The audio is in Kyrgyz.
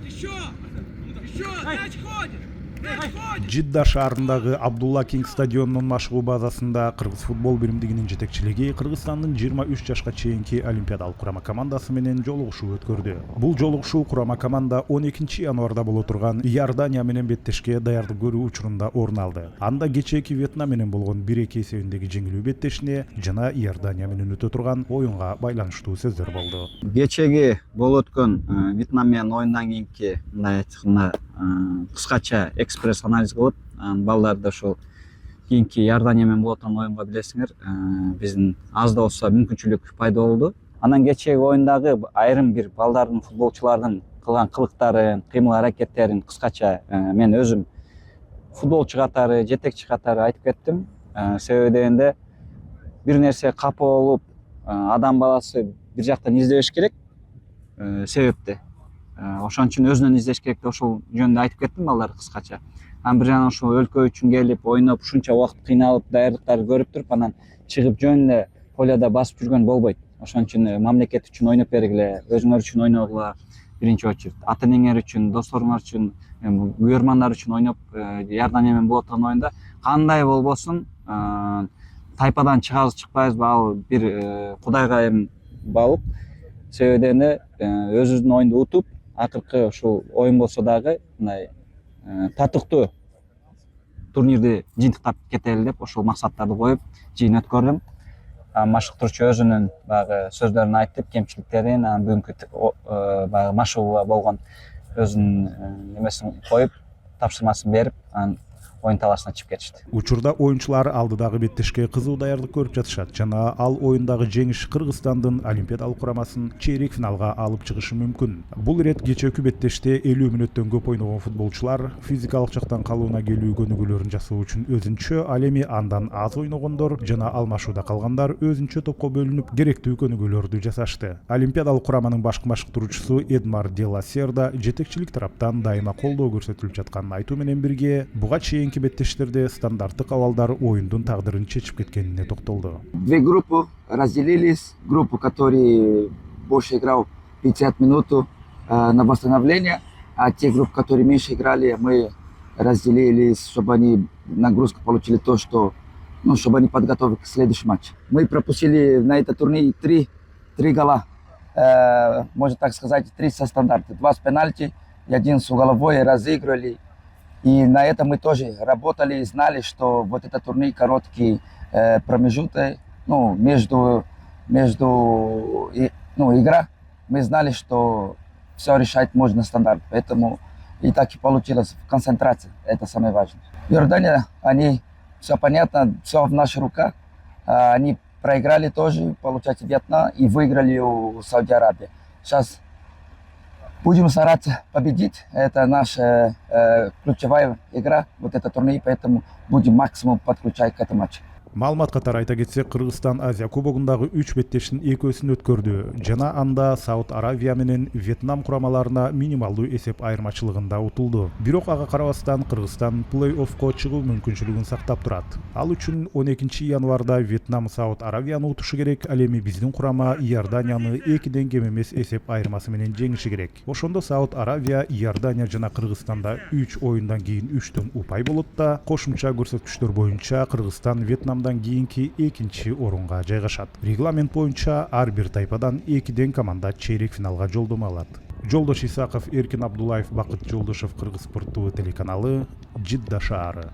Мяч ходит! Мяч ходит! Жидда шаарындагы Абдулла Кинг стадионунун машыгуу базасында Кыргыз футбол биримдигинин жетекчилиги Кыргызстандын 23 жашка чейинки олимпиадалык курама командасы менен жолугушуу өткөрдү. Бул жолугушуу курама команда 12 январда боло турган Иордания менен беттешке даярдык көрүү учурунда орун алды. Анда кечээки Вьетнам менен болгон 1-2 эсебиндеги жеңилүү беттешине жана Иордания менен өтө турган оюнга байланыштуу сөздөр болду. Кечээги болуп өткөн Вьетнам менен оюндан кийинки мындай айтканда кыскача экспресс анализ кылып, балдарды ошол кийинки Иордания менен болот оюнга билесиңер, биздин аз да болсо мүмкүнчүлүк пайда болду. Анан кечээги оюндагы айрым бир балдардын, футболчулардын кылган кылыктарын, кыймыл аракеттерин кыскача мен өзүм футболчу катары, жетекчи катары айтып кеттим. Себеби дегенде бир нерсе капа болуп, адам баласы бир жактан издебеш керек себепти. Ошон үчүн өзүнөн издеш керек деп ошол жөнүндө айтып кеттим балдар кыскача. Анан бир жагынан ошол өлкө үчүн келип, ойноп, ушунча убакыт кыйналып, даярдыктарды көрүп туруп, анан чыгып жөнүндө поляда басып жүргөн болбойт. Ошон үчүн мамлекет үчүн ойноп бергиле, өзүңөр үчүн ойногула, биринчи очередь. Ата-энеңер үчүн, досторуңар үчүн, көрөрмандар үчүн ойноп, Иордания менен болот турган оюнда кандай болбосун, тайпадан чыгабыз, чыкпайбызбы, ал бир Кудайга эми багып. Себеби дегенде өзүбүздүн оюнду утуп, акыркы ушул оюн болсо дагы мындай татыктуу турнирди жыйынтыктап кетели деп ошол максаттарды коюп жыйын өткөрдүм. Машыктыруучу өзүнүн баягы сөздөрүн айтып, кемчиликтерин, бүгүнкү баягы машыгууга болгон өзүнүн немесин коюп, тапшырмасын берип, анан оюн талашына чыгып кетишти. Учурда оюнчулар алдыдагы беттешке кызуу даярдык көрүп жатышат жана ал оюндагы жеңиш Кыргызстандын олимпиадалык курамасын чейрек финалга алып чыгышы мүмкүн. Бул ирет кечээки беттеште 50 мүнөттөн көп ойногон футболчулар физикалык жактан калыбына келүү көнүгүүлөрүн жасоо үчүн өзүнчө, ал эми андан аз ойногондор жана алмашууда калгандар өзүнчө топко бөлүнүп керектүү көнүгүүлөрдү жасашты. Олимпиадалык кураманын башкы машыктыруучусу Эдмар де ла Серда жетекчилик тараптан дайыма колдоо көрсөтүлүп жатканын айтуу менен бирге, буга чейин беттештерде стандарттык абалдар оюндун тагдырын чечип кеткенине токтолду. Две группы разделились. Группу, который больше играл 50 минут на восстановление, а те группы, которые меньше играли, мы разделились, чтобы они нагрузку получили то, что, чтобы они подготовились к следующему матчу. Мы пропустили на этот турнир три гола, можно так сказать, 3 со стандарта. 2 с пенальти и 1 с угловой, разыгрывали. И на этом мы тоже работали и знали, что вот этот турнир короткий промежуток, между игра, мы знали, что все решать можно стандарт. Поэтому и так и получилось в концентрации. Это самое важное. Иордания, они, все понятно, все в наших руках. Они проиграли тоже, получается, Вьетнам и выиграли у Сауди Арабии. Сейчас будем стараться победить. Это наша ключевая игра, вот этот турнир, поэтому будем максимум подключать к этому матчу. Маалымат катары айта кетсек, Кыргызстан Азия кубогундагы 3 беттештин экөөсүн өткөрдү жана анда Сауд Аравия менен Вьетнам курамаларына минималдуу эсеп айырмачылыгында утулду. Бирок ага карабастан Кыргызстан плей-оффко чыгуу мүмкүнчүлүгүн сактап турат. Ал үчүн 12 январда Вьетнам Сауд Аравияны утушу керек, ал эми биздин курама Иорданияны 2-ден кем эмес эсеп айырмасы менен жеңиши керек. Ошондо Сауд Аравия, Иордания жана Кыргызстанда 3 оюндан кийин 3төн упай болот да, кошумча көрсөткүчтөр боюнча Кыргызстан Вьетнамдан кийинки 2-чи орунга жайгашат. Регламент боюнча ар бир тайпадан 2ден команда чейрек финалга жолдомо алат. Жолдош Исаков, Эркин Абдуллаев, Бакыт Жолдошев, Кыргыз спорттуу телеканалы, Жидда шаары.